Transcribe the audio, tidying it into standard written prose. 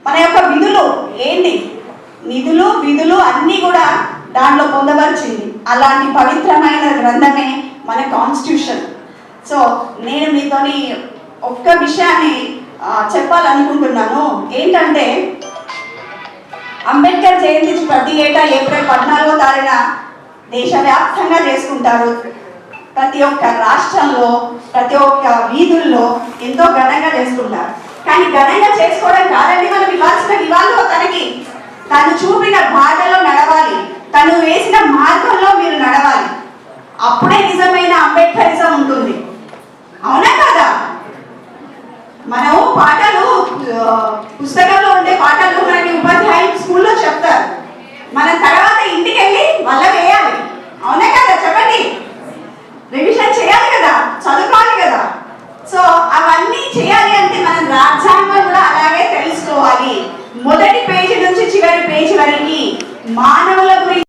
మన యొక్క విధులు ఏంటి, నిధులు విధులు అన్నీ కూడా దాంట్లో పొందవలసింది. అలాంటి పవిత్రమైన గ్రంథమే మన కాన్స్టిట్యూషన్. సో నేను మీతోని ఒక్క విషయాన్ని చెప్పాలనుకుంటున్నాను. ఏంటంటే అంబేద్కర్ జయంతి ప్రతి ఏటా ఏప్రిల్ 14వ తారీఖున దేశవ్యాప్తంగా చేసుకుంటారు. ప్రతి ఒక్క రాష్ట్రంలో ప్రతి ఒక్క వీధుల్లో ఎంతో ఘనంగా చేసుకుంటారు. కానీ ఘనంగా చేసుకోవడం కాదండి మనం ఇవ్వాల్సిన నివాళులు తనకి. తను చూపిన బాటలో నడవాలి, తను వేసిన మార్గంలో మీరు నడవాలి. అప్పుడే నిజమైన అంబేద్కరిజం ఉంటుంది. అవునా కదా? మనం పాఠాలు పుస్తకంలో ఉండే పాఠాలు మనకి ఉపాధ్యాయులు స్కూల్లో చెప్తారు. మన తర్వాత ఇంటికి వెళ్ళి మళ్ళీ వేయాలి. అవునా కదా? చెప్పండి. రివిజన్ చేయాలి కదా, చదువుకోవాలి కదా. సో అవన్నీ చేయాలి అంటే మనం రాజ్యాంగం కూడా అలాగే తెలుసుకోవాలి. మొదటి పేజీ నుంచి చివరి పేజీ వరకు మానవుల గురించి